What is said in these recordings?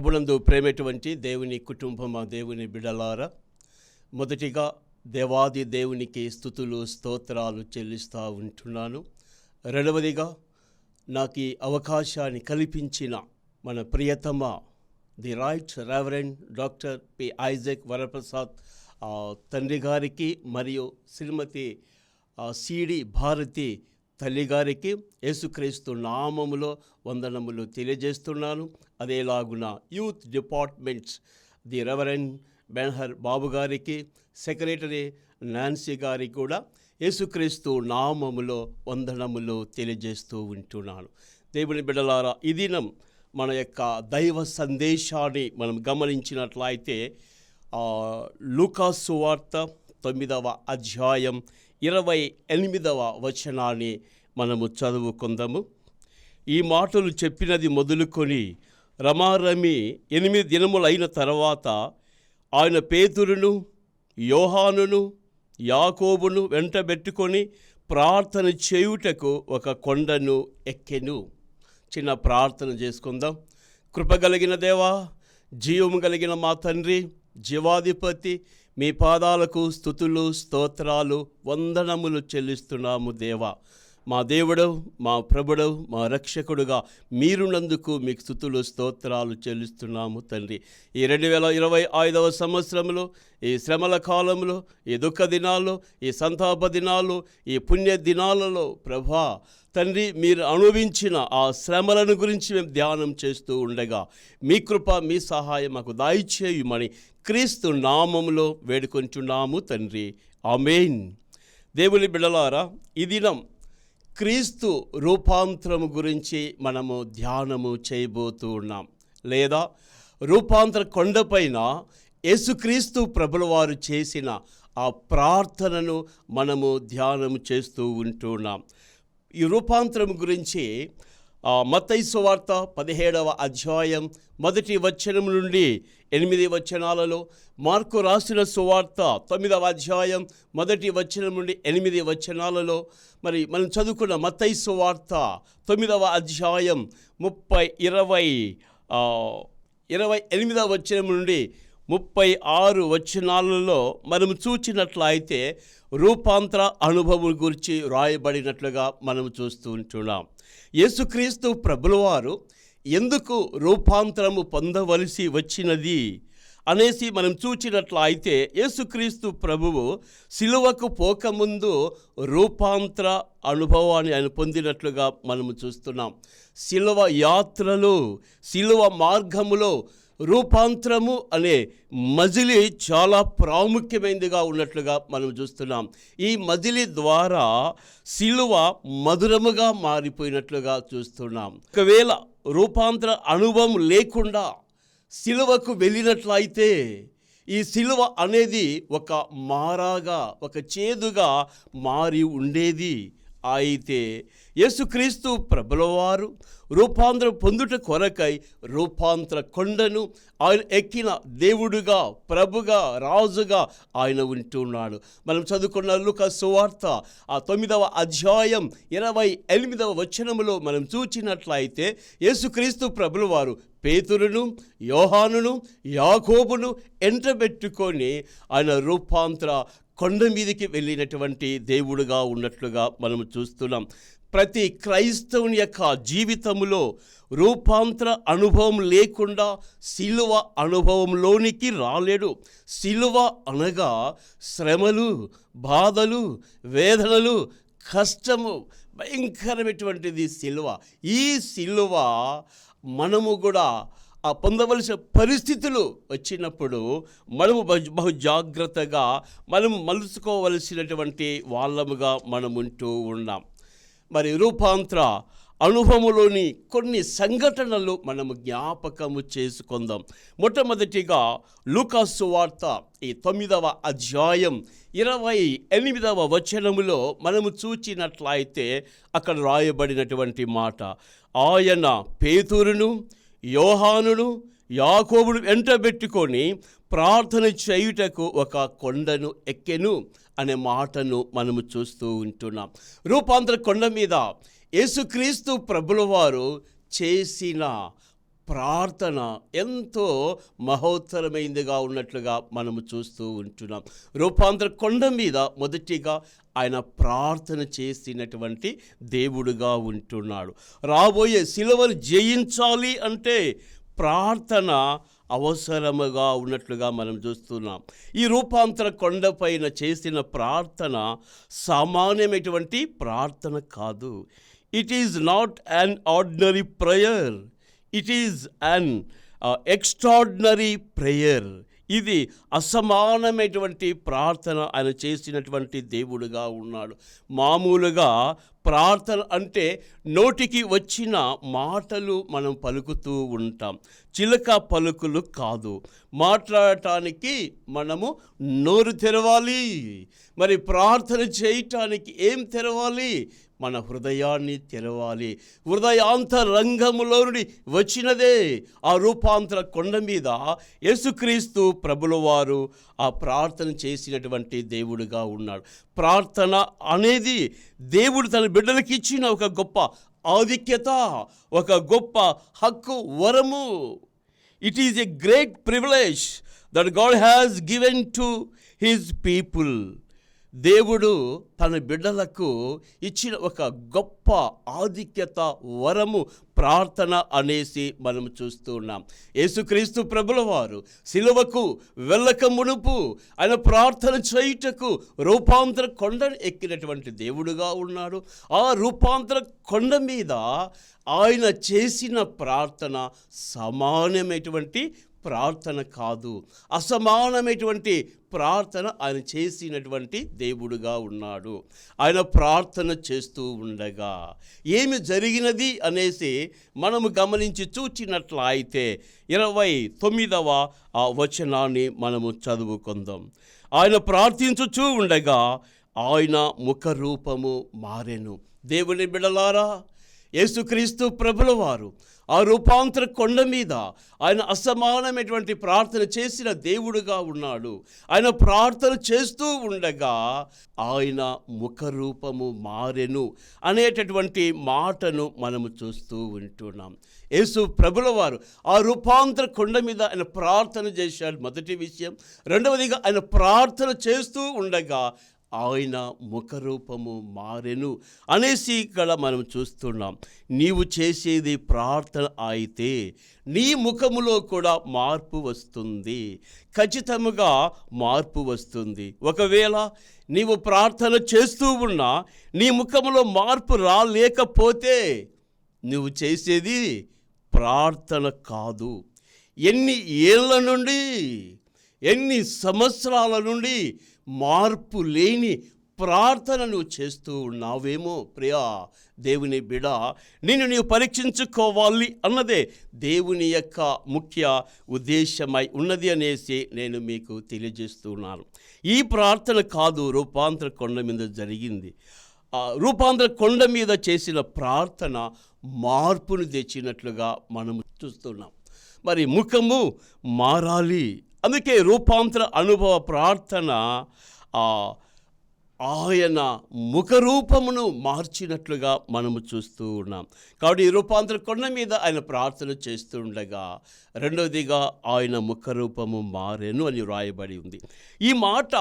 ప్రభునందు ప్రేమటువంటి దేవుని కుటుంబం, దేవుని బిడలారా, మొదటిగా దేవాది దేవునికి స్తుతులు స్తోత్రాలు చెల్లిస్తూ ఉంటున్నాను. రెండవదిగా నాకు ఈ అవకాశాన్ని కల్పించిన మన ప్రియతమ the right reverend doctor P Isaac Varaprasad తండ్రి గారికి మరియు శ్రీమతి సిడి భారతి తల్లిగారికి యేసుక్రీస్తు నామములో వందనములు తెలియజేస్తున్నాను. అదేలాగున youth departments the reverend Benhur Babu గారికి, సెక్రటరీ నాన్సీ గారికి కూడా యేసుక్రీస్తు నామములో వందనములు తెలియజేస్తూ ఉంటున్నాను. దేవుని బిడ్డలారా, ఈ దినం మన యొక్క దైవ సందేశాన్ని మనం గమనించినట్లయితే లూకా సువార్త 9వ అధ్యాయం 28వ వచనాన్ని మనము చదువుకుందాము. ఈ మాటలు చెప్పినది మొదలుకొని రమారమి 8 దినములైన తర్వాత ఆయన పేతురును, యోహానును, యాకోబును వెంటబెట్టుకొని ప్రార్థన చేయుటకు ఒక కొండను ఎక్కెను. చిన్న ప్రార్థన చేసుకుందాం. కృపగలిగిన దేవా, జీవము కలిగిన మా తండ్రి, జీవాధిపతి, మీ పాదాలకు స్తుతులు స్తోత్రాలు వందనములు చెల్లిస్తున్నాము దేవా. మా దేవుడు, మా ప్రభుడు, మా రక్షకుడుగా మీరున్నందుకు మీకు స్తుతులు స్తోత్రాలు చెల్లిస్తున్నాము తండ్రి. ఈ 2025వ సంవత్సరంలో, ఈ శ్రమల కాలంలో, ఈ దుఃఖ దినాల్లో, ఈ సంతాప దినాల్లో, ఈ పుణ్య దినాలలో ప్రభా తండ్రి, మీరు అనుభవించిన ఆ శ్రమలను గురించి మేము ధ్యానం చేస్తూ ఉండగా మీ కృప, మీ సహాయం మాకు దయచేయమని క్రీస్తు నామములో వేడుకొంచున్నాము తండ్రి. ఆమేన్. దేవుని బిడ్డలారా, ఈ దినం క్రీస్తు రూపాంతరము గురించి మనము ధ్యానము చేయబోతూ ఉన్నాం. లేదా రూపాంతర కొండపైన యేసుక్రీస్తు ప్రభుల వారు చేసిన ఆ ప్రార్థనను మనము ధ్యానము చేస్తూ ఉంటున్నాం. ఈ రూపాంతరం గురించి మత్తయి సువార్త 17వ అధ్యాయం 1వ వచనం నుండి 8 వచనాలలో, మార్కు రాసిన సువార్త 9వ అధ్యాయం 1వ వచనం నుండి 8 వచనాలలో, మరి మనం చదువుకున్న మత్తయి సువార్త 9వ అధ్యాయం 28వ వచనం నుండి 36 వచనాలలో మనం చూచినట్లయితే రూపాంతర అనుభవం గురించి రాయబడినట్లుగా మనం చూస్తూ ఉంటున్నాం. యేసుక్రీస్తు ప్రభుల వారు ఎందుకు రూపాంతరము పొందవలసి వచ్చినది అనేసి మనం చూచినట్లయితే, యేసుక్రీస్తు ప్రభువు సిలువకు పోకముందు రూపాంతర అనుభవాన్ని ఆయన పొందినట్లుగా మనము చూస్తున్నాం. సిలువ యాత్రలో, సిలువ మార్గములో రూపాంతరము అనే మజిలీ చాలా ప్రాముఖ్యమైనదిగా ఉన్నట్లుగా మనం చూస్తున్నాం. ఈ మజిలీ ద్వారా సిలువ మధురముగా మారిపోయినట్లుగా చూస్తున్నాం. ఒకవేళ రూపాంతర అనుభవం లేకుండా సిలువకు వెళ్ళినట్లయితే ఈ సిలువ అనేది ఒక మారాగా, ఒక చేదుగా మారి ఉండేది. అయితే యేసుక్రీస్తు ప్రభుల వారు రూపాంతరం పొందుట కొరకై రూపాంతర కొండను ఆయన ఎక్కిన దేవుడుగా, ప్రభుగా, రాజుగా ఆయన ఉంటున్నాడు. మనం చదువుకున్న లూకా సువార్త 9వ అధ్యాయం 28వ వచనములో మనం చూచినట్లయితే యేసుక్రీస్తు ప్రభుల వారు పేతురును, యోహానును, యాకోబును ఎంటబెట్టుకొని ఆయన రూపాంతర కొండ మీదకి వెళ్ళినటువంటి దేవుడుగా ఉన్నట్లుగా మనం చూస్తున్నాం. ప్రతి క్రైస్తవుని యొక్క జీవితంలో రూపాంతర అనుభవం లేకుండా సిలువ అనుభవంలోనికి రాలేడు. సిలువ అనగా శ్రమలు, బాధలు, వేదనలు, కష్టము, భయంకరమైనటువంటిది సిలువ. ఈ సిలువ మనము కూడా పొందవలసిన పరిస్థితులు వచ్చినప్పుడు మనము బహు జాగ్రత్తగా మనము మలుచుకోవలసినటువంటి వాళ్ళముగా మనం ఉంటూ ఉన్నాం. మరి రూపాంతర అనుభవంలోని కొన్ని సంఘటనలు మనము జ్ఞాపకము చేసుకుందాం. మొట్టమొదటిగా లూకా సువార్త 9వ అధ్యాయం 28వ వచనములో మనము చూచినట్లయితే అక్కడ రాయబడినటువంటి మాట, ఆయన పేతురును, యోహానును, యాకోబును వెంటబెట్టుకొని ప్రార్థన చేయుటకు ఒక కొండను ఎక్కెను అనే మాటను మనము చూస్తూ ఉంటున్నాం. రూపాంతర కొండ మీద యేసుక్రీస్తు ప్రభుల వారు చేసిన ప్రార్థన ఎంతో మహోత్తరమైనదిగా ఉన్నట్లుగా మనము చూస్తూ ఉంటున్నాం. రూపాంతర కొండ మీద మొదటిగా ఆయన ప్రార్థన చేసినటువంటి దేవుడుగా ఉంటున్నాడు. రాబోయే సిలువను జయించాలి అంటే ప్రార్థన అవసరముగా ఉన్నట్లుగా మనం చూస్తున్నాం. ఈ రూపాంతర కొండపైన చేసిన ప్రార్థన సామాన్యమైనటువంటి ప్రార్థన కాదు. It is not an ordinary prayer, it is an extraordinary prayer. ఇది అసమానమైనటువంటి ప్రార్థన ఆయన చేసినటువంటి దేవుడుగా ఉన్నాడు. మామూలుగా ప్రార్థన అంటే నోటికి వచ్చిన మాటలు మనం పలుకుతూ ఉంటాం, చిలక పలుకులు కాదు. మాట్లాడటానికి మనము నోరు తెరవాలి. మరి ప్రార్థన చేయటానికి ఏం తెరవాలి? మన హృదయాన్ని తెరవాలి. హృదయాంతరంగములో నుండి వచ్చినదే ఆ రూపాంతర కొండ మీద యేసుక్రీస్తు ప్రభుల వారు ఆ ప్రార్థన చేసినటువంటి దేవుడుగా ఉన్నాడు. ప్రార్థన అనేది దేవుడు తన బిడ్డలకు ఇచ్చిన ఒక గొప్ప ఆధిక్యత, ఒక గొప్ప హక్కు, వరము. It is a great privilege that God has given to his people. దేవుడు తన బిడ్డలకు ఇచ్చిన ఒక గొప్ప ఆధిక్యత, వరము ప్రార్థన అనేసి మనం చూస్తూ ఉన్నాం. యేసుక్రీస్తు ప్రభుల వారు సిలువకు వెళ్ళక మునుపు ఆయన ప్రార్థన చేయుటకు రూపాంతర కొండను ఎక్కినటువంటి దేవుడుగా ఉన్నాడు. ఆ రూపాంతర కొండ మీద ఆయన చేసిన ప్రార్థన సమానమైనటువంటి ప్రార్థన కాదు, అసమానమైనటువంటి ప్రార్థన ఆయన చేసినటువంటి దేవుడుగా ఉన్నాడు. ఆయన ప్రార్థన చేస్తూ ఉండగా ఏమి జరిగినది అనేసి మనము గమనించి చూచినట్లయితే 29వ వచనాన్ని మనము చదువుకుందాం. ఆయన ప్రార్థించుచూ ఉండగా ఆయన ముఖరూపము మారెను. దేవుని బిడ్డలారా, యేసుక్రీస్తు ప్రభుల వారు ఆ రూపాంతర కొండ మీద ఆయన అసమానమైనటువంటి ప్రార్థన చేసిన దేవుడుగా ఉన్నాడు. ఆయన ప్రార్థన చేస్తూ ఉండగా ఆయన ముఖరూపము మారెను అనేటటువంటి మాటను మనము చూస్తూ ఉంటున్నాం. యేసు ప్రభుల వారు ఆ రూపాంతర కొండ మీద ఆయన ప్రార్థన చేశాడు, మొదటి విషయం. రెండవదిగా ఆయన ప్రార్థన చేస్తూ ఉండగా ఆయన ముఖరూపము మారెను అనేసి ఇక్కడ మనం చూస్తున్నాం. నీవు చేసేది ప్రార్థన అయితే నీ ముఖములో కూడా మార్పు వస్తుంది, ఖచ్చితంగా మార్పు వస్తుంది. ఒకవేళ నీవు ప్రార్థన చేస్తూ ఉన్నా నీ ముఖములో మార్పు రాలేకపోతే నువ్వు చేసేది ప్రార్థన కాదు. ఎన్ని ఏళ్ళ నుండి, ఎన్ని సంవత్సరాల నుండి మార్పు లేని ప్రార్థన నువ్వు చేస్తూ ఉన్నావేమో ప్రియా దేవుని బిడ, నిన్ను నీవు పరీక్షించుకోవాలి అన్నదే దేవుని యొక్క ముఖ్య ఉద్దేశమై ఉన్నది అనేసి నేను మీకు తెలియజేస్తున్నాను. ఈ ప్రార్థన కాదు రూపాంతర కొండ మీద జరిగింది. రూపాంతర కొండ మీద చేసిన ప్రార్థన మార్పును తెచ్చినట్లుగా మనము చూస్తున్నాం. మరి ముఖము మారాలి, అందుకే రూపాంతర అనుభవ ప్రార్థన ఆయన ముఖరూపమును మార్చినట్లుగా మనము చూస్తూ ఉన్నాం. కాబట్టి ఈ రూపాంతర కొండ మీద ఆయన ప్రార్థన చేస్తూ ఉండగా రెండవదిగా ఆయన ముఖరూపము మారెను అని వ్రాయబడి ఉంది. ఈ మాట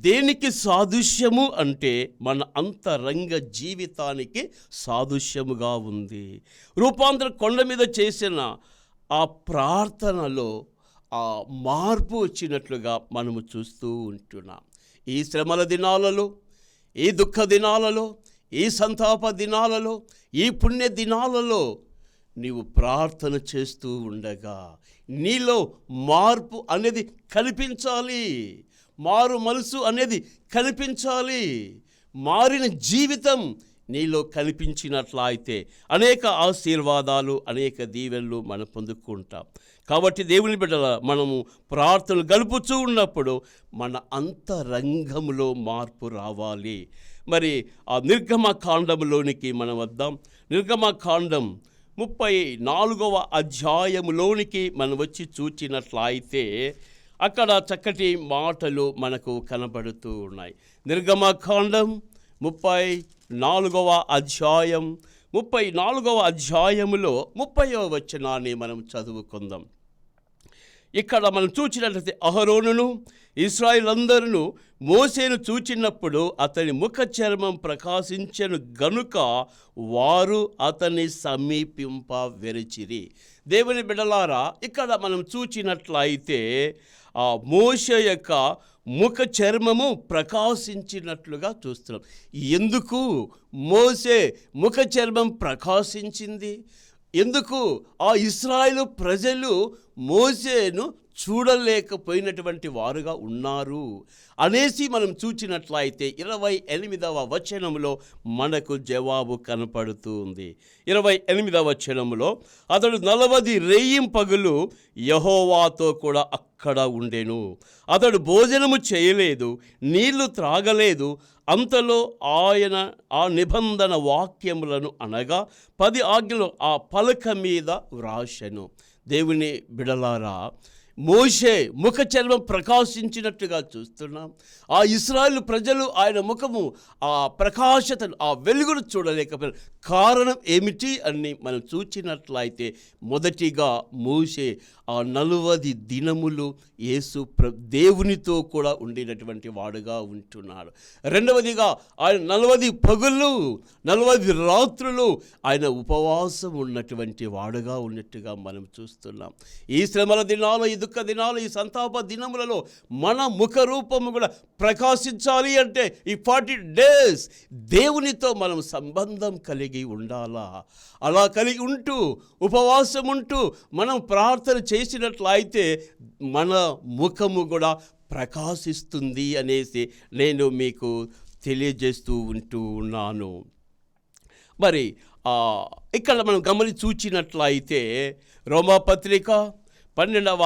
దేనికి సాదృశ్యము అంటే మన అంతరంగ జీవితానికి సాదృశ్యముగా ఉంది. రూపాంతర కొండ మీద చేసిన ఆ ప్రార్థనలో ఆ మార్పు వచ్చినట్లుగా మనము చూస్తూ ఉంటున్నాం. ఈ శ్రమల దినాలలో, ఈ దుఃఖ దినాలలో, ఈ సంతాప దినాలలో, ఈ పుణ్య దినాలలో నీవు ప్రార్థన చేస్తూ ఉండగా నీలో మార్పు అనేది కనిపించాలి, మారు మనసు అనేది కనిపించాలి. మారిన జీవితం నీలో కనిపించినట్లయితే అనేక ఆశీర్వాదాలు, అనేక దీవెనలు మనం పొందుకుంటాం. కాబట్టి దేవుని బిడ్డల మనము ప్రార్థనలు గలుపుతూ ఉన్నప్పుడు మన అంతరంగంలో మార్పు రావాలి. మరి ఆ నిర్గమకాండంలోనికి మనం వద్దాం. నిర్గమకాండం 34వ అధ్యాయములోనికి మనం వచ్చి చూచినట్లయితే అక్కడ చక్కటి మాటలు మనకు కనబడుతూ ఉన్నాయి. నిర్గమకాండం 34వ అధ్యాయం 34వ అధ్యాయములో 30వ వచనాన్ని మనం చదువుకుందాం. ఇక్కడ మనం చూచినట్లయితే అహరోనును ఇశ్రాయేలందరూ మోషేను చూచినప్పుడు అతని ముఖ చర్మం ప్రకాశించెను గనుక వారు అతన్ని సమీపింప వెరచిరి. దేవుని బిడ్డలారా, ఇక్కడ మనం చూచినట్లయితే ఆ మోషే యొక్క ముఖ చర్మము ప్రకాశించినట్లుగా చూస్తున్నాం. ఎందుకు మోషే ముఖ చర్మం ప్రకాశించింది? ఎందుకు ఆ ఇశ్రాయేలు ప్రజలు మోషేను చూడలేకపోయినటువంటి వారుగా ఉన్నారు అనేసి మనం చూచినట్లయితే 28వ వచనంలో మనకు జవాబు కనపడుతూ ఉంది. 28వ వచనంలో అతడు 40 రేయింపగలు యెహోవాతో కూడా అక్కడ ఉండెను. అతడు భోజనము చేయలేదు, నీళ్లు త్రాగలేదు. అంతలో ఆయన ఆ నిబంధన వాక్యములను అనగా 10 ఆజ్ఞలు ఆ పలక మీద వ్రాసెను. దేవుని బిడలారా, మోషే ముఖ చర్మం ప్రకాశించినట్టుగా చూస్తున్నాం. ఆ ఇశ్రాయేలు ప్రజలు ఆయన ముఖము ఆ ప్రకాశతను, ఆ వెలుగును చూడలేకపోయారు. కారణం ఏమిటి అని మనం చూచినట్లయితే, మొదటిగా మోషే ఆ 40 దినములు దేవునితో కూడా ఉండినటువంటి వాడుగా ఉంటున్నాడు. రెండవదిగా ఆయన 40 పగుళ్ళు 40 రాత్రులు ఆయన ఉపవాసం ఉన్నటువంటి వాడుగా ఉన్నట్టుగా మనం చూస్తున్నాం. ఈ శ్రమల దినాలు, ఈ దుఃఖ దినాలు, ఈ సంతాప దినములలో మన ముఖ రూపము కూడా ప్రకాశించాలి అంటే ఈ 40 డేస్ దేవునితో మనం సంబంధం కలిగి ఉండాలా. అలా కలిగి ఉంటూ ఉపవాసం ఉంటూ మనం ప్రార్థన చేసినట్లయితే మన ముఖము కూడా ప్రకాశిస్తుంది అనేసి నేను మీకు తెలియజేస్తూ ఉన్నాను. మరి ఇక్కడ మనం చూచినట్లయితే రోమాపత్రిక 12వ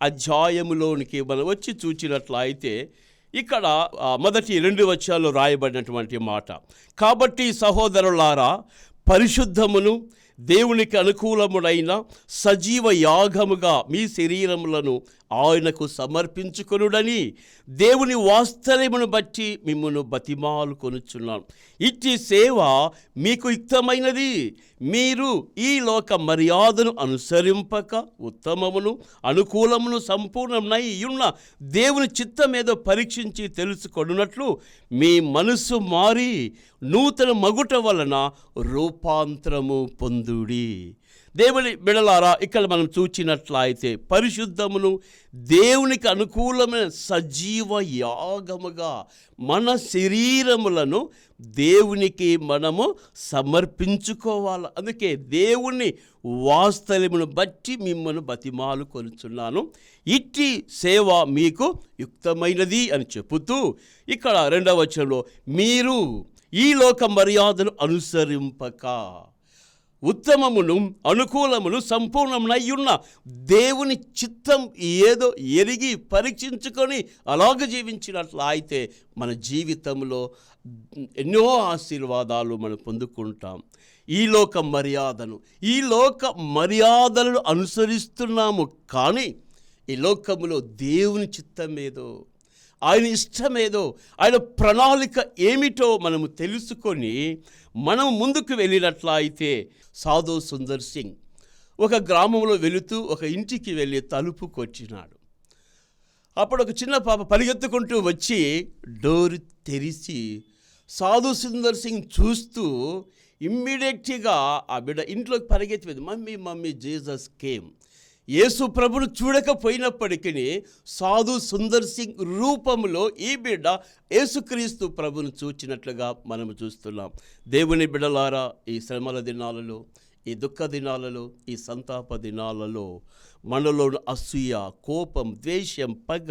అధ్యాయములోనికి మనం వచ్చి చూచినట్లయితే ఇక్కడ మొదటి 2 వచనాల్లో రాయబడినటువంటి మాట, కాబట్టి సహోదరులారా, పరిశుద్ధమును దేవునికి అనుకూలముడైన సజీవ యాగముగా మీ శరీరములను ఆయనకు సమర్పించుకొనుడని దేవుని వాత్సల్యమును బట్టి మిమ్మును బతిమాలు కొనుచున్నాను. ఇట్టి సేవ మీకు యుక్తమైనది. మీరు ఈ లోక మర్యాదను అనుసరింపక ఉత్తమమును అనుకూలమును సంపూర్ణమై ఉన్న దేవుని చిత్తమేదో పరీక్షించి తెలుసుకొనున్నట్లు మీ మనస్సు మారి నూతన మగుట వలన రూపాంతరము పొందుడి. దేవుని బిడలారా, ఇక్కడ మనం చూచినట్లయితే పరిశుద్ధమును దేవునికి అనుకూలమైన సజీవ యాగముగా మన శరీరములను దేవునికి మనము సమర్పించుకోవాలి. అందుకే దేవుని వాత్సల్యమును బట్టి మిమ్మల్ని బతిమాలు కొనుచున్నాను, ఇట్టి సేవ మీకు యుక్తమైనది అని చెబుతూ ఇక్కడ 2వ వచనంలో మీరు ఈ లోక మర్యాదను అనుసరింపక ఉత్తమమును అనుకూలమును సంపూర్ణమునై ఉన్న దేవుని చిత్తం ఏదో ఎరిగి పరీక్షించుకొని అలాగ జీవించినట్లు అయితే మన జీవితంలో ఎన్నో ఆశీర్వాదాలు మనం పొందుకుంటాం. ఈ లోక మర్యాదలను అనుసరిస్తున్నాము, కానీ ఈ లోకములో దేవుని చిత్తమేదో, ఆయన ఇష్టమేదో, ఆయన ప్రణాళిక ఏమిటో మనము తెలుసుకొని మనం ముందుకు వెళ్ళినట్లయితే, సాధు సుందర్ సింగ్ ఒక గ్రామంలో వెళుతూ ఒక ఇంటికి వెళ్ళి తలుపు కొట్టినాడు. అప్పుడు ఒక చిన్న పాప పరిగెత్తుకుంటూ వచ్చి డోర్ తెరిచి సాధు సుందర్ సింగ్ చూస్తూ ఇమ్మీడియట్గా ఆ బిడ్డ ఇంట్లోకి పరిగెత్తిపోయింది. Mummy Jesus came. యేసు ప్రభును చూడకపోయినప్పటికీ సాధు సుందర్ సింగ్ రూపంలో ఈ బిడ్డ యేసుక్రీస్తు ప్రభును చూచినట్లుగా మనము చూస్తున్నాం. దేవుని బిడ్డలారా, ఈ శ్రమల దినాలలో, ఈ దుఃఖ దినాలలో, ఈ సంతాప దినాలలో మనలో అసూయ, కోపం, ద్వేషం, పగ,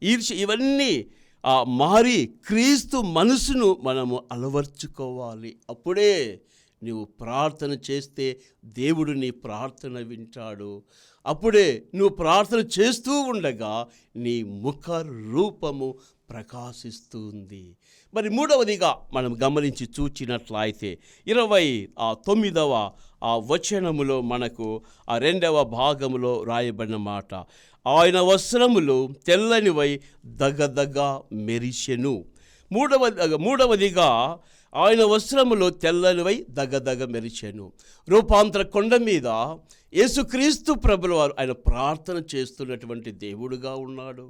ఈర్ష్య ఇవన్నీ మారి క్రీస్తు మనసును మనము అలవర్చుకోవాలి. అప్పుడే నువ్వు ప్రార్థన చేస్తే దేవుడు నీ ప్రార్థన వింటాడు. అప్పుడే నువ్వు ప్రార్థన చేస్తూ ఉండగా నీ ముఖ రూపము ప్రకాశిస్తుంది. మరి 3వదిగా మనం గమనించి చూచినట్లయితే 29వ వచనములో మనకు 2వ భాగములో రాయబడిన మాట, ఆయన వస్త్రములు తెల్లనివై దగదగ మెరిసెను. మూడవదిగా ఆయన వస్త్రములు తెల్లనివై దగదగ మెరిచెను. రూపాంతర కొండ మీద యేసుక్రీస్తు ప్రభుల వారు ఆయన ప్రార్థన చేస్తున్నటువంటి దేవుడుగా ఉన్నాడు.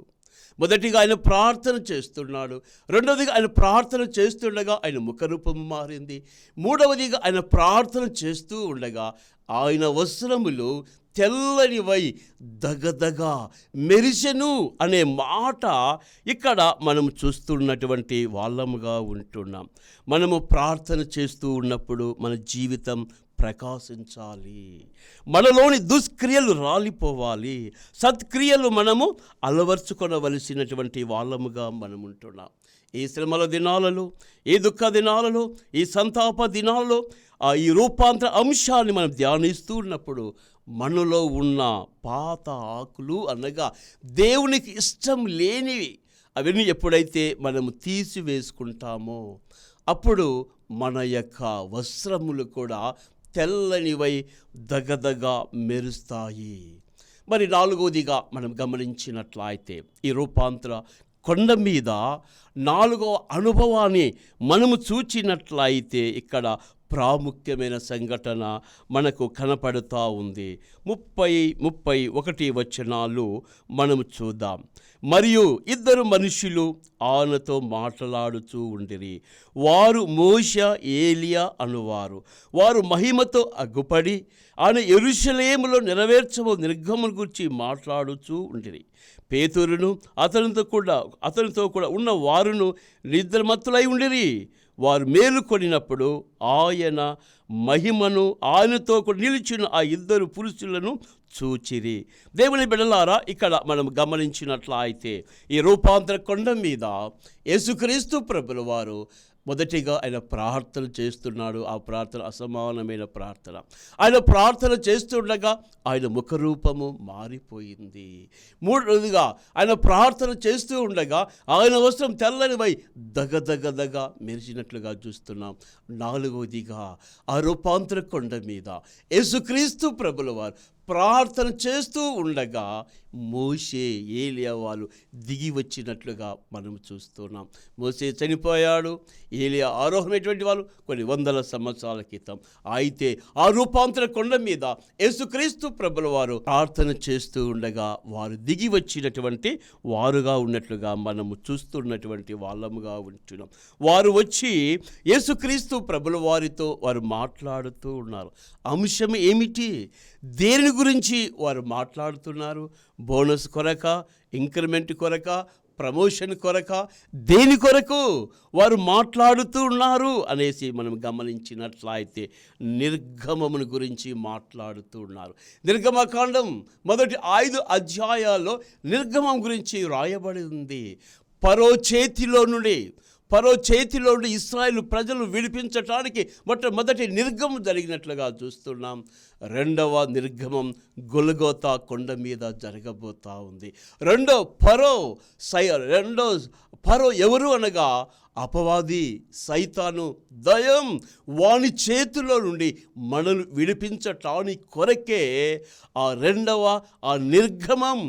మొదటిగా ఆయన ప్రార్థన చేస్తున్నాడు. రెండవదిగా ఆయన ప్రార్థన చేస్తుండగా ఆయన ముఖరూపం మారింది. మూడవదిగా ఆయన ప్రార్థన చేస్తూ ఉండగా ఆయన వస్త్రములు తెల్లనివై దగదగా మెరిసెను అనే మాట ఇక్కడ మనం చూస్తున్నటువంటి వాళ్ళముగా ఉంటున్నాం. మనము ప్రార్థన చేస్తూ ఉన్నప్పుడు మన జీవితం ప్రకాశించాలి. మనలోని దుష్క్రియలు రాలిపోవాలి. సత్క్రియలు మనము అలవర్చుకొనవలసినటువంటి వాళ్ళముగా మనం ఉంటున్నాం. ఈ శ్రమల దినాలలో, ఈ దుఃఖ దినాలలో, ఈ సంతాప దినాలలో ఈ రూపాంతర అంశాన్ని మనం ధ్యానిస్తూ ఉన్నప్పుడు మనలో ఉన్న పాత ఆకులు అనగా దేవునికి ఇష్టం లేనివి అవన్నీ ఎప్పుడైతే మనము తీసివేసుకుంటామో అప్పుడు మన యొక్క వస్త్రములు కూడా తెల్లనివై దగదగా మెరుస్తాయి. మరి నాలుగవదిగా మనం గమనించినట్లయితే ఈ రూపాంతర కొండ మీద నాలుగవ అనుభవాన్ని మనము చూచినట్లయితే ఇక్కడ ప్రాముఖ్యమైన సంఘటన మనకు కనపడుతూ ఉంది. 30-31 వచనాలు మనము చూద్దాం. మరియు ఇద్దరు మనుషులు ఆయనతో మాట్లాడుతూ ఉండిరి. వారు మోషే, ఏలియా అనువారు. వారు మహిమతో అగ్గుపడి ఆయన యెరూషలేములో నెరవేర్చబో నిర్గమం గురించి మాట్లాడుతూ ఉండిరి. పేతురును అతనితో కూడా ఉన్న వారును నిద్రమత్తులై ఉండిరి. వారు మేలుకొనినప్పుడు ఆయన మహిమను ఆయనతో కూడా నిలిచిన ఆ ఇద్దరు పురుషులను చూచిరి. దేవుని బిడ్డలారా, ఇక్కడ మనం గమనించినట్లయితే ఈ రూపాంతర కొండ మీద యేసుక్రీస్తు ప్రభుల వారు మొదటిగా ఆయన ప్రార్థన చేస్తున్నాడు. ఆ ప్రార్థన అసమానమైన ప్రార్థన. ఆయన ప్రార్థన చేస్తుండగా ఆయన ముఖరూపము మారిపోయింది. మూడవదిగా ఆయన ప్రార్థన చేస్తూ ఉండగా ఆయన వస్త్రం తెల్లనివై దగదగదగ మెరిచినట్లుగా చూస్తున్నాం. నాలుగవదిగా ఆ రూపాంతర కొండ మీద యేసుక్రీస్తు ప్రభుల వారు ప్రార్థన చేస్తూ ఉండగా మోషే, ఏలియా వాళ్ళు దిగి వచ్చినట్లుగా మనం చూస్తున్నాం. మోషే చనిపోయాడు, ఏలియా ఆరోహణమైనటువంటి వాళ్ళు కొన్ని వందల సంవత్సరాల క్రితం. అయితే ఆ రూపాంతర కొండ మీద యేసుక్రీస్తు ప్రభుల వారు ప్రార్థన చేస్తూ ఉండగా వారు దిగి వచ్చినటువంటి వారుగా ఉన్నట్లుగా మనము చూస్తున్నటువంటి వాళ్ళముగా ఉంటున్నాం. వారు వచ్చి యేసుక్రీస్తు ప్రభుల వారితో వారు మాట్లాడుతూ ఉన్నారు. అంశం ఏమిటి? దేని గురించి వారు మాట్లాడుతున్నారు? బోనస్ కొరక, ఇంక్రిమెంట్ కొరక, ప్రమోషన్ కొరక, దేని కొరకు వారు మాట్లాడుతూ ఉన్నారు అనేసి మనం గమనించినట్లయితే నిర్గమమును గురించి మాట్లాడుతూ ఉన్నారు. నిర్గమకాండం మొదటి 5 అధ్యాయాల్లో నిర్గమం గురించి రాయబడి ఉంది. ఫరో చేతిలో నుండి ఇశ్రాయేలు ప్రజలు విడిపించటానికి మొట్టమొదటి నిర్గమం జరిగినట్లుగా చూస్తున్నాం. రెండవ నిర్గమం గొల్గోతా కొండ మీద జరగబోతా ఉంది. రెండో ఫరో ఎవరు అనగా అపవాది, సైతాను, దయ్యం. వాని చేతిలో నుండి మనల్ని విడిపించటానికి కొరకే ఆ రెండవ నిర్గమం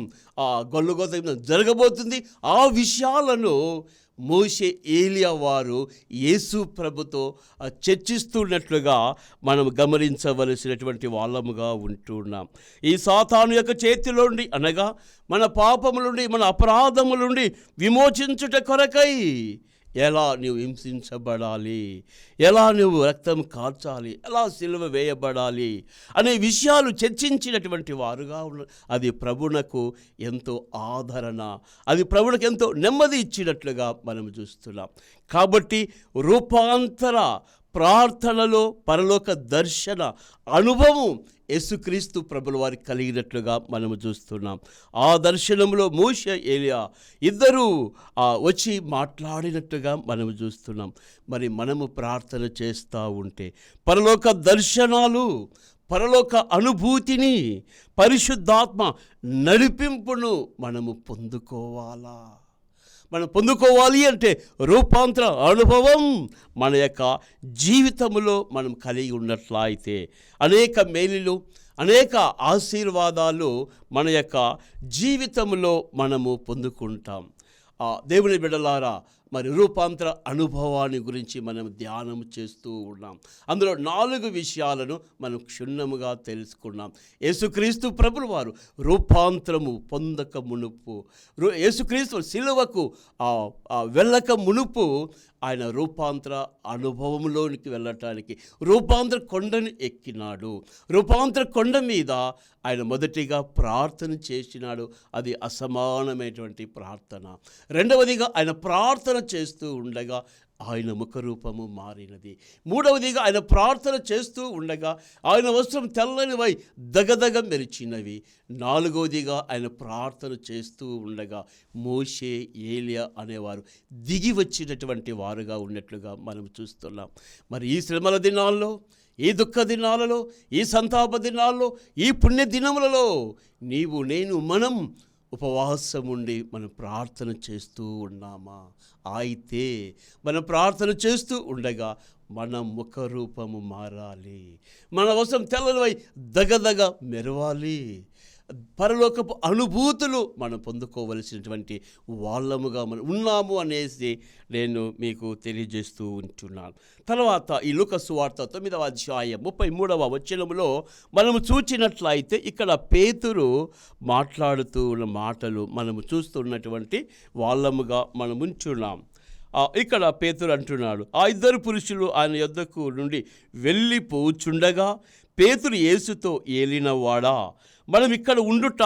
గొల్గోతా జరగబోతుంది. ఆ విషయాలను మోషే, ఏలియా వారు యేసు ప్రభుతో చర్చిస్తున్నట్లుగా మనం గమనించవలసినటువంటి వాళ్ళముగా ఉంటున్నాం. ఈ సాతాను యొక్క చేతిలో నుండి అనగా మన పాపముల నుండి, మన అపరాధముల నుండి విమోచించుట కొరకై ఎలా నువ్వు హింసించబడాలి, ఎలా నువ్వు రక్తం కార్చాలి, ఎలా సిలువ వేయబడాలి అనే విషయాలు చర్చించినటువంటి వారుగా ఉన్నారు. అది ప్రభునకు ఎంతో ఆదరణ, అది ప్రభునకు ఎంతో నెమ్మది ఇచ్చినట్లుగా మనం చూస్తున్నాం. కాబట్టి రూపాంతర ప్రార్థనలో పరలోక దర్శన అనుభవం యేసుక్రీస్తు ప్రభుల వారికి కలిగినట్లుగా మనము చూస్తున్నాం. ఆ దర్శనంలో మోషే, ఏలియా ఇద్దరూ వచ్చి మాట్లాడినట్టుగా మనము చూస్తున్నాం. మరి మనము ప్రార్థన చేస్తూ ఉంటే పరలోక దర్శనాలు, పరలోక అనుభూతిని, పరిశుద్ధాత్మ నడిపింపును మనము పొందుకోవాలా? మనం పొందుకోవాలి అంటే రూపాంతర అనుభవం మన యొక్క జీవితంలో మనం కలిగి ఉన్నట్లయితే అనేక మేలులు, అనేక ఆశీర్వాదాలు మన యొక్క జీవితంలో మనము పొందుకుంటాం. దేవుని బిడ్డలారా, మరి రూపాంతర అనుభవాన్ని గురించి మనం ధ్యానం చేస్తూ ఉన్నాం. అందులో 4 విషయాలను మనం క్షుణ్ణముగా తెలుసుకున్నాం. యేసుక్రీస్తు ప్రభులు వారు రూపాంతరము పొందక మునుపు, యేసుక్రీస్తు సిలువకు వెళ్ళక మునుపు ఆయన రూపాంతర అనుభవంలోనికి వెళ్ళటానికి రూపాంతర కొండను ఎక్కినాడు. రూపాంతర కొండ మీద ఆయన మొదటిగా ప్రార్థన చేసినాడు. అది అసమానమైనటువంటి ప్రార్థన. రెండవదిగా ఆయన ప్రార్థన చేస్తూ ఉండగా ఆయన ముఖరూపము మారినది. మూడవదిగా ఆయన ప్రార్థన చేస్తూ ఉండగా ఆయన వస్త్రం తెల్లనివై దగదగ మెరిచినవి. నాలుగవదిగా ఆయన ప్రార్థన చేస్తూ ఉండగా మోషే, ఏలియా అనేవారు దిగి వచ్చినటువంటి వారుగా ఉన్నట్లుగా మనం చూస్తున్నాం. మరి ఈ శ్రమల దినాల్లో, ఈ దుఃఖ దినాలలో, ఈ సంతాప దినాల్లో, ఈ పుణ్య దినములలో నీవు, నేను, మనం ఉపవాసం ఉండి మనం ప్రార్థన చేస్తూ ఉన్నామా? అయితే మనం ప్రార్థన చేస్తూ ఉండగా మన ముఖరూపము మారాలి, మన వసం తెల్లనివై దగదగ మెరవాలి. పరలోకపు అనుభూతులు మనం పొందుకోవలసినటువంటి వాళ్ళముగా మనం ఉన్నాము అనేసి నేను మీకు తెలియజేస్తూ ఉంటున్నాను. తర్వాత ఈ లూకా సువార్త 9వ అధ్యాయం 33వ వచనములో మనము చూచినట్లయితే ఇక్కడ పేతురు మాట్లాడుతూ ఉన్న మాటలు మనము చూస్తున్నటువంటి వాళ్ళముగా మనం ఉంచున్నాం. ఇక్కడ పేతురు అంటున్నాడు, ఆ 2 పురుషులు ఆయన యొద్దకు నుండి వెళ్ళిపోచుండగా పేతురు యేసుతో, ఏలినవాడా, మనం ఇక్కడ ఉండుట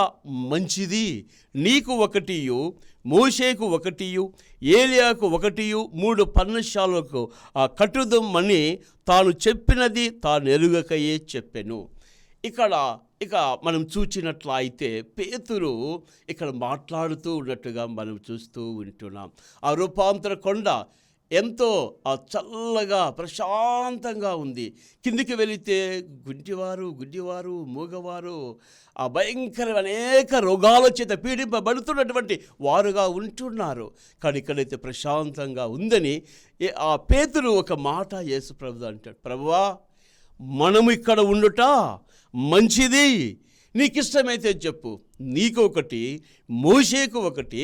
మంచిది. నీకు 1, మోషేకు 1, ఏలియాకు 1 3 పర్ణశాలకు కట్టుదమని తాను చెప్పినది తాను ఎరుగకయే చెప్పెను. ఇక మనం చూచినట్లయితే పేతురు ఇక్కడ మాట్లాడుతూ ఉన్నట్టుగా మనం చూస్తూ ఉంటున్నాం. ఆ రూపాంతర కొండ ఎంతో చల్లగా ప్రశాంతంగా ఉంది. కిందికి వెళితే గుడ్డివారు, మూగవారు, ఆ భయంకర అనేక రోగాల చేత పీడింపబడుతున్నటువంటి వారుగా ఉంటున్నారు. కానీ ఇక్కడైతే ప్రశాంతంగా ఉందని ఆ పేతురు ఒక మాట యేసు ప్రభువు అంటాడు, ప్రభువా, మనము ఇక్కడ ఉండుట మంచిది. నీకు ఇష్టమైతే చెప్పు, నీకు 1, మోషేకు 1,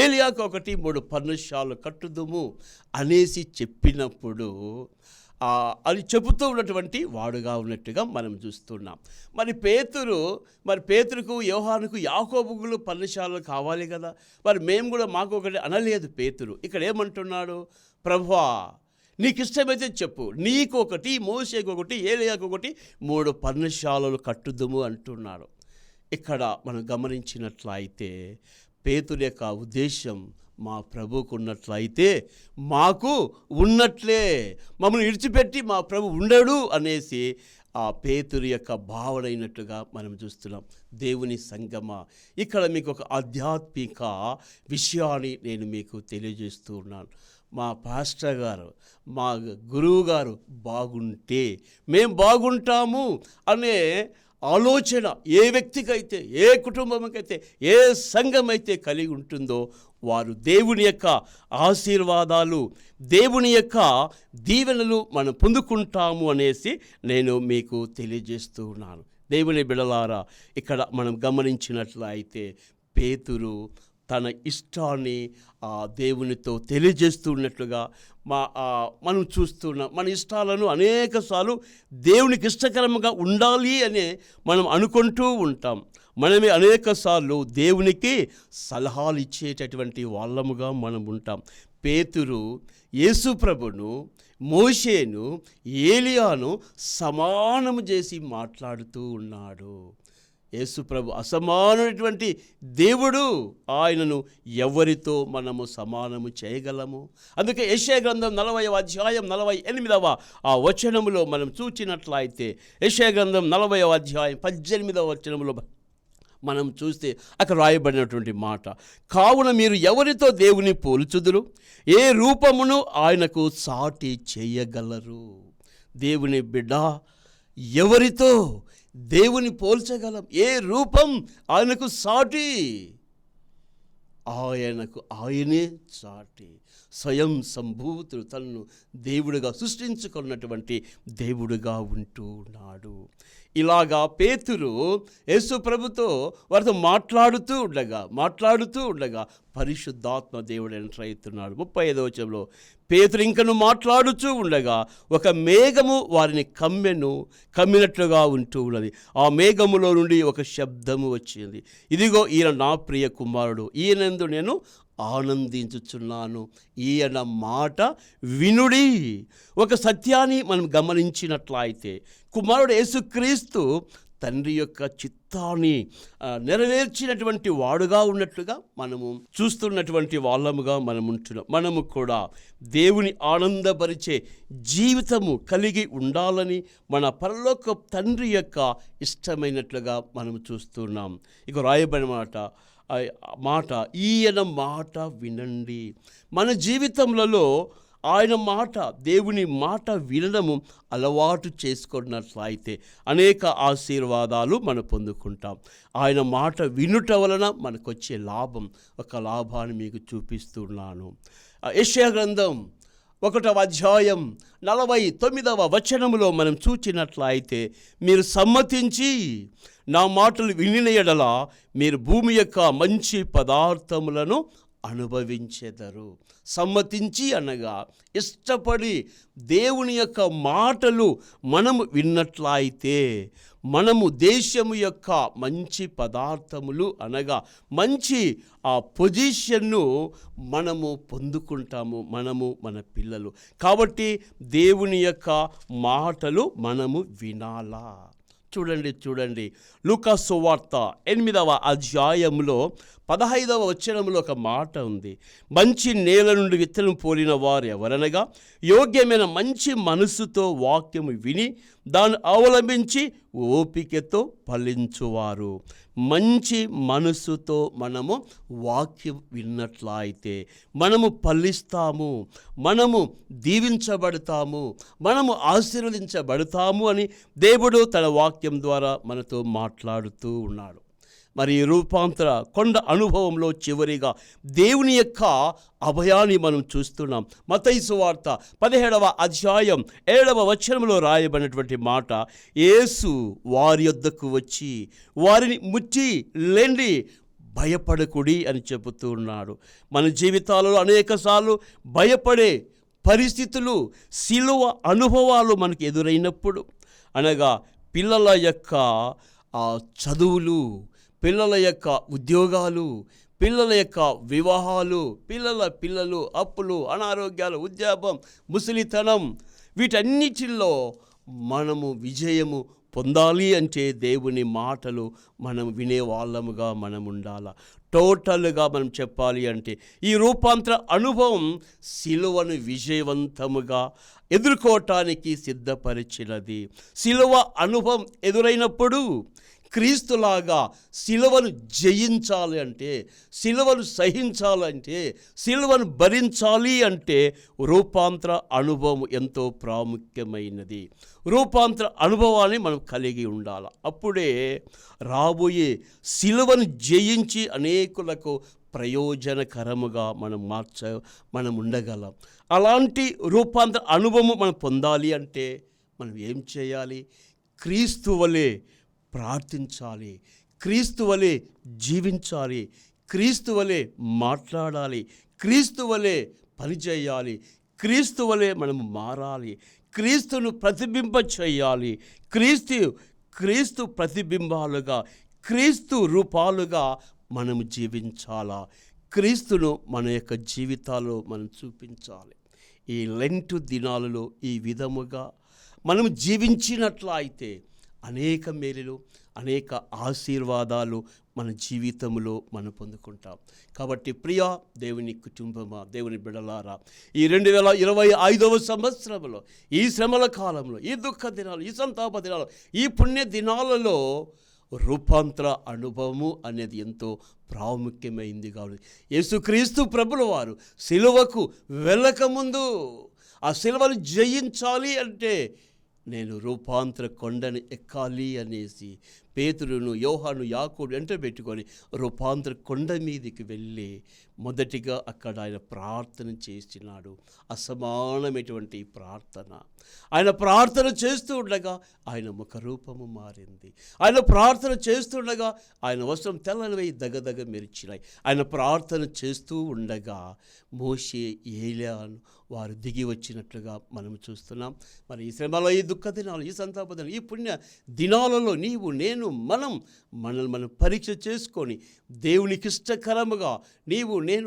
ఏలియాకు 1 3 పర్ణశాలలు కట్టుదుము అనేసి చెప్పినప్పుడు అది చెబుతూ ఉన్నటువంటి వాడుగా ఉన్నట్టుగా మనం చూస్తున్నాం. మరి పేతురుకు, యోహానుకు, యాకోబుకు పర్ణశాలలు కావాలి కదా. మరి మేము కూడా మాకు 1 అనలేదు పేతురు. ఇక్కడ ఏమంటున్నాడు, ప్రభువా, నీకు ఇష్టమైతే చెప్పు, నీకు 1, మోషేకు 1, ఏలియాకు 1 3 పర్ణశాలలు కట్టుదుము అంటున్నాడు. ఇక్కడ మనం గమనించినట్లయితే పేతురు యొక్క ఉద్దేశం మా ప్రభువుకు ఉన్నట్లయితే మాకు ఉన్నట్లే, మమ్మల్ని విడిచిపెట్టి మా ప్రభు ఉండడు అనేసి ఆ పేతురు యొక్క భావన అయినట్టుగా మనం చూస్తున్నాం. దేవుని సంగమా, ఇక్కడ మీకు ఒక ఆధ్యాత్మిక విషయాన్ని నేను మీకు తెలియజేస్తూ ఉన్నాను. మా పాస్టర్ గారు, మా గురువు గారు బాగుంటే మేము బాగుంటాము అనే ఆలోచన ఏ వ్యక్తికైతే, ఏ కుటుంబంకైతే, ఏ సంఘమైతే కలిగి ఉంటుందో వారు దేవుని యొక్క ఆశీర్వాదాలు, దేవుని యొక్క దీవెనలు మనం పొందుకుంటాము అనేసి నేను మీకు తెలియజేస్తూ ఉన్నాను. దేవుని బిడలారా, ఇక్కడ మనం గమనించినట్లయితే పేతురు తన ఇష్టాన్ని దేవునితో తెలియజేస్తున్నట్లుగా మనం చూస్తున్నాం. మన ఇష్టాలను అనేకసార్లు దేవునికి ఇష్టకరంగా ఉండాలి అని మనం అనుకుంటూ ఉంటాం. మనమే అనేకసార్లు దేవునికి సలహాలు ఇచ్చేటటువంటి వాళ్ళముగా మనం ఉంటాం. పేతురు యేసు ప్రభును, మోషేను, ఏలియాను సమానము చేసి మాట్లాడుతూ ఉన్నాడు. యేసు ప్రభు అసమానమైనటువంటి దేవుడు. ఆయనను ఎవరితో మనము సమానము చేయగలము? అందుకే యెషయా గ్రంథం 40వ అధ్యాయం 48వ వచనములో మనం చూచినట్లయితే, యెషయా గ్రంథం 40వ అధ్యాయం 18వ వచనములో మనం చూస్తే అక్కడ రాయబడినటువంటి మాట, కావున మీరు ఎవరితో దేవుని పోల్చుదురు? ఏ రూపమును ఆయనకు సాటి చేయగలరు? దేవుని బిడ్డ, ఎవరితో దేవుని పోల్చగలం? ఏ రూపం ఆయనకు సాటి? ఆయనే సాటి. స్వయం సంభూతుడు, తనను దేవుడిగా సృష్టించుకున్నటువంటి దేవుడిగా ఉంటూ ఉన్నాడు. ఇలాగా పేతురు యేసు ప్రభుతో వారితో మాట్లాడుతూ ఉండగా పరిశుద్ధాత్మ దేవుడు ఎంటర్ అవుతున్నాడు. 35వ వచనంలో పేతురు ఇంకను మాట్లాడుతూ ఉండగా ఒక మేఘము వారిని కమ్మినట్లుగా ఉంటూ ఉన్నది. ఆ మేఘములో నుండి ఒక శబ్దము వచ్చింది, ఇదిగో ఈయన నా ప్రియ కుమారుడు, ఈయనందు నేను ఆనందించుచున్నాను, ఈయన మాట వినుడి. ఒక సత్యాన్ని మనం గమనించినట్లయితే కుమారుడు యేసుక్రీస్తు తండ్రి యొక్క చిత్తాన్ని నెరవేర్చినటువంటి వాడుగా ఉన్నట్లుగా మనము చూస్తున్నటువంటి వాళ్ళముగా మనం ఉంటున్నాం. మనము కూడా దేవుని ఆనందపరిచే జీవితము కలిగి ఉండాలని మన పరలోక తండ్రి యొక్క ఇష్టమైనట్లుగా మనము చూస్తున్నాం. ఇక రాయబడిన మాట ఈయన మాట వినండి. మన జీవితంలో ఆయన మాట, దేవుని మాట వినడము అలవాటు చేసుకున్నట్లయితే అనేక ఆశీర్వాదాలు మనం పొందుకుంటాం. ఆయన మాట వినుట వలన మనకు వచ్చే ఒక లాభాన్ని మీకు చూపిస్తున్నాను. యెషయా గ్రంథం 1వ అధ్యాయం 49వ వచనములో మనం చూచినట్లయితే, మీరు సమ్మతించి నా మాటలు వినిన యెడల మీరు భూమి యొక్క మంచి పదార్థములను అనుభవించెదరు. సమ్మతించి అనగా ఇష్టపడి దేవుని యొక్క మాటలు మనము విన్నట్లయితే మనము దేశము యొక్క మంచి పదార్థములు అనగా మంచి ఆ పొజిషన్ను మనము పొందుకుంటాము, మనము మన పిల్లలు. కాబట్టి దేవుని యొక్క మాటలు మనము వినాలా. చూడండి లూకా సువార్త 8వ అధ్యాయంలో 15వ వచనంలో ఒక మాట ఉంది. మంచి నేల నుండి విత్తనం పోలిన వారు ఎవరనగా యోగ్యమైన మంచి మనస్సుతో వాక్యము విని దాన్ని అవలంబించి ఓపికతో ఫలించువారు. మంచి మనస్సుతో మనము వాక్యం విన్నట్లయితే మనము ఫలిస్తాము, మనము దీవించబడతాము, మనము ఆశీర్వదించబడతాము అని దేవుడు తన వాక్యం ద్వారా మనతో మాట్లాడుతూ ఉన్నాడు. మరి రూపాంతర కొండ అనుభవంలో చివరిగా దేవుని యొక్క అభయాన్ని మనం చూస్తున్నాం. మత్తయి సువార్త 17వ అధ్యాయం 7వ వచనంలో రాయబడినటువంటి మాట, యేసు వారి యొద్దకు వచ్చి వారిని ముట్టి లెండి, భయపడకుడి అని చెబుతూ ఉన్నాడు. మన జీవితాలలో అనేకసార్లు భయపడే పరిస్థితులు, సిలువ అనుభవాలు మనకు ఎదురైనప్పుడు, అనగా పిల్లల యొక్క చదువులు, పిల్లల యొక్క ఉద్యోగాలు, పిల్లల యొక్క వివాహాలు, పిల్లలు అప్పులు, అనారోగ్యాలు, ఉద్యోగం, ముసలితనం, వీటన్నిటిలో మనము విజయము పొందాలి అంటే దేవుని మాటలు మనం వినే వాళ్ళముగా మనం ఉండాలి. టోటల్గా మనం చెప్పాలి అంటే ఈ రూపాంతర అనుభవం సిలువను విజయవంతముగా ఎదుర్కోవటానికి సిద్ధపరిచినది. సిలువ అనుభవం ఎదురైనప్పుడు క్రీస్తులాగా సిలువను జయించాలి అంటే, సిలువను సహించాలంటే, సిలువను భరించాలి అంటే రూపాంతర అనుభవం ఎంతో ప్రాముఖ్యమైనది. రూపాంతర అనుభవాన్ని మనం కలిగి ఉండాలి. అప్పుడే రాబోయే సిలువను జయించి అనేకులకు ప్రయోజనకరముగా మనం ఉండగలం. అలాంటి రూపాంతర అనుభవం మనం పొందాలి అంటే మనం ఏం చేయాలి? క్రీస్తు వలె ప్రార్థించాలి, క్రీస్తు వలె జీవించాలి, క్రీస్తు వలె మాట్లాడాలి, క్రీస్తు వలె పనిచేయాలి, క్రీస్తు వలె మనం మారాలి, క్రీస్తును ప్రతిబింబ చేయాలి. క్రీస్తు ప్రతిబింబాలుగా, క్రీస్తు రూపాలుగా మనము జీవించాలా. క్రీస్తును మన యొక్క జీవితాల్లో మనం చూపించాలి. ఈ లెంటు దినాలలో ఈ విధముగా మనం జీవించినట్లయితే అనేక మేలులు, అనేక ఆశీర్వాదాలు మన జీవితంలో మనం పొందుకుంటాం. కాబట్టి ప్రియా దేవుని కుటుంబమా, దేవుని బిడలారా, ఈ 2025వ సంవత్సరంలో, ఈ శ్రమల కాలంలో, ఈ దుఃఖ దినాలు, ఈ సంతాప దినాలు, ఈ పుణ్య దినాలలో రూపాంతర అనుభవము అనేది ఎంతో ప్రాముఖ్యమైంది. కాబట్టి యేసుక్రీస్తు ప్రభుల వారు సిలువకు వెళ్ళకముందు ఆ సిలువను జయించాలి అంటే నేను రూపాంతర కొండని ఎక్కాలి అనేసి పేతురును, యోహాను, యాకోబు వెంట పెట్టుకొని రూపాంతర కొండ మీదకి వెళ్ళి మొదటిగా అక్కడ ఆయన ప్రార్థన చేసినాడు. అసమానమైనటువంటి ప్రార్థన. ఆయన ప్రార్థన చేస్తూ ఉండగా ఆయన ముఖరూపము మారింది. ఆయన ప్రార్థన చేస్తుండగా ఆయన వస్త్రం తెల్లని దగదగ మెరిచినాయి. ఆయన ప్రార్థన చేస్తూ ఉండగా మోషే, ఏలియాను వారు దిగి వచ్చినట్లుగా మనం చూస్తున్నాం. మరి ఈ శ్రమలో, ఈ దుఃఖ దినాలు, ఈ సంతాప దినాలు, ఈ పుణ్య దినాలలో నీవు, నేను, మనల్ని మనం పరీక్ష చేసుకొని దేవునికి ఇష్టకరముగా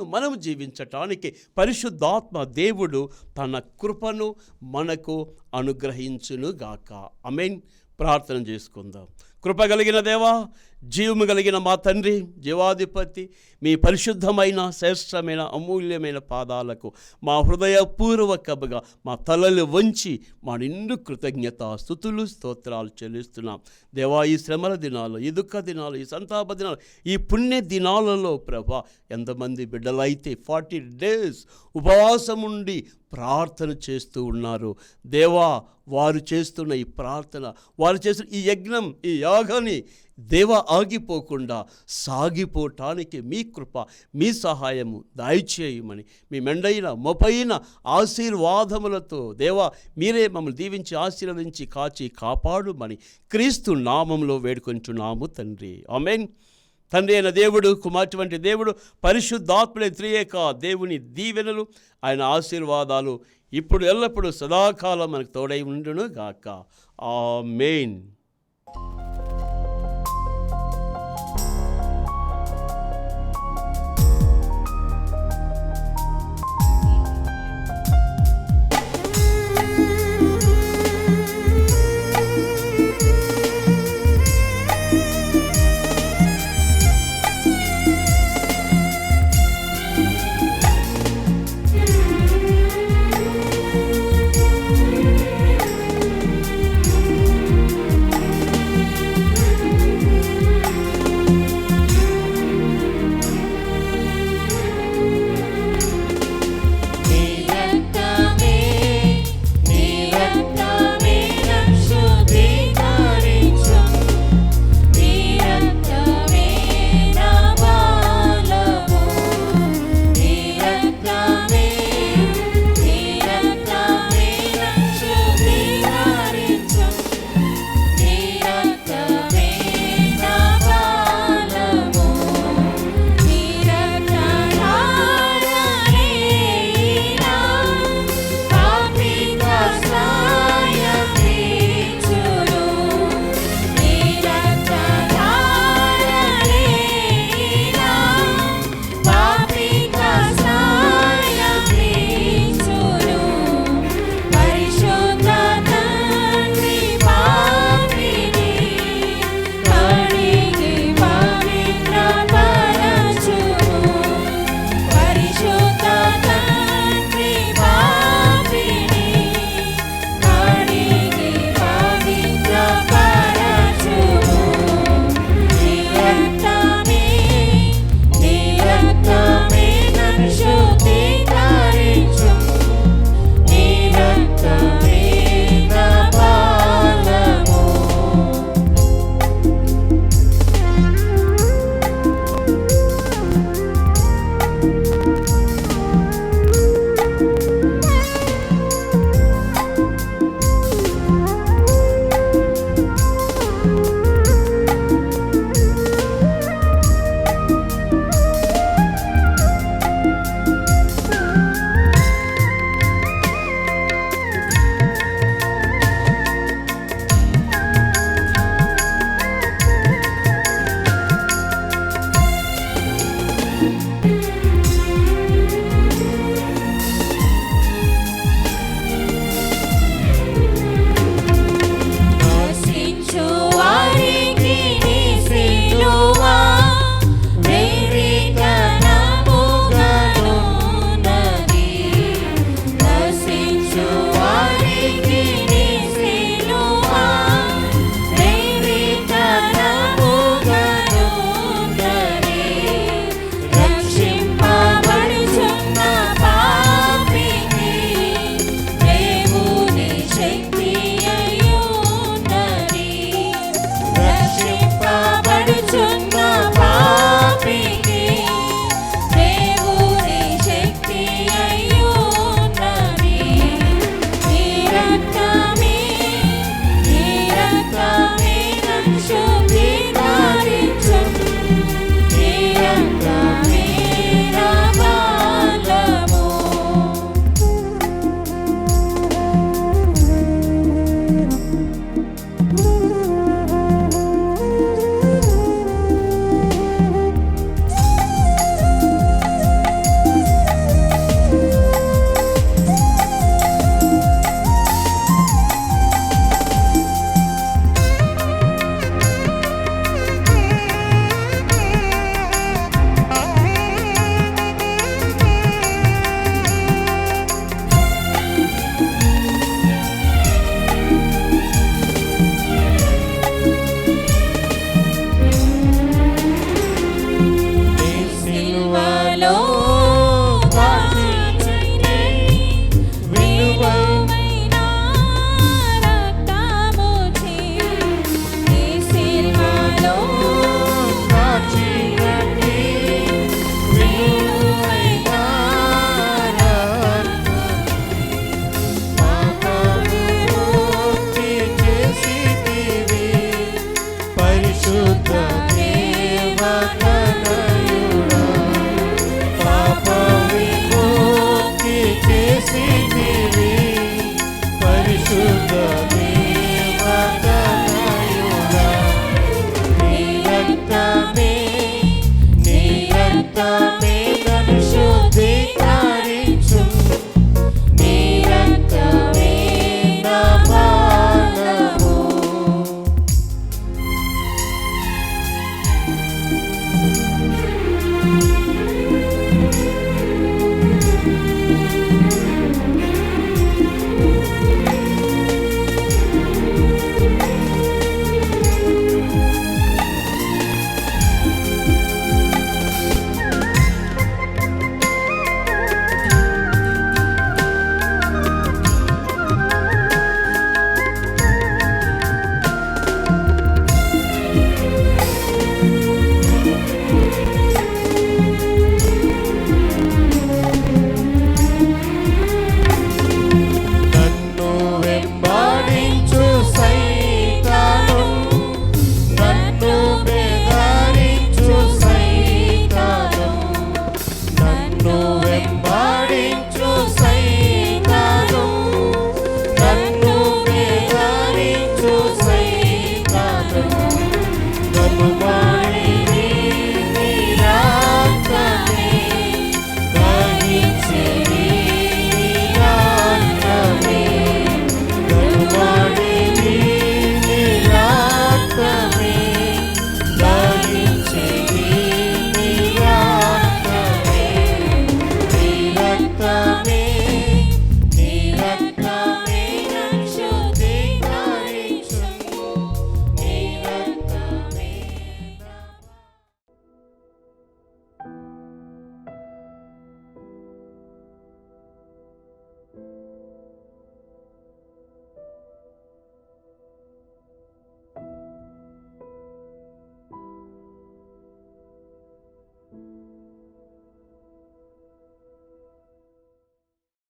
మనం జీవించటానికి పరిశుద్ధాత్మ దేవుడు తన కృపను మనకు అనుగ్రహించునుగాక. ఆమేన్. ప్రార్థన చేసుకుందాం. కృప కలిగిన దేవా, జీవము కలిగిన మా తండ్రి, జీవాధిపతి, మీ పరిశుద్ధమైన, శ్రేష్టమైన, అమూల్యమైన పాదాలకు మా హృదయపూర్వకముగా మా తలలు వంచి మా నిండు కృతజ్ఞత, స్తుతులు, స్తోత్రాలు చెల్లిస్తున్నాం. దేవా, ఈ శ్రమల దినాలు, ఈ దుఃఖ దినాలు, ఈ సంతాప దినాలు, ఈ పుణ్య దినాలలో ప్రభా ఎంతమంది బిడ్డలైతే 40 days ఉపవాసం ఉండి ప్రార్థన చేస్తూ ఉన్నారు. దేవా, వారు చేస్తున్న ఈ ప్రార్థన, వారు చేస్తున్న ఈ యజ్ఞం, ఈ యాగాన్ని దేవా ఆగిపోకుండా సాగిపోవటానికి మీ కృప, మీ సహాయము దయచేయమని మీ మెండైన మొపైన ఆశీర్వాదములతో దేవా మీరే మమ్మల్ని దీవించి ఆశీర్వదించి కాచి కాపాడుమని క్రీస్తు నామంలో వేడుకొంచున్నాము తండ్రి. ఆమేన్. తండ్రి అయిన దేవుడు, కుమార్తె దేవుడు, పరిశుద్ధాత్ముడే త్రియేక దేవుని దీవెనలు, ఆయన ఆశీర్వాదాలు ఇప్పుడు ఎల్లప్పుడూ సదాకాలం మనకు తోడై ఉండును గాక. ఆమేన్.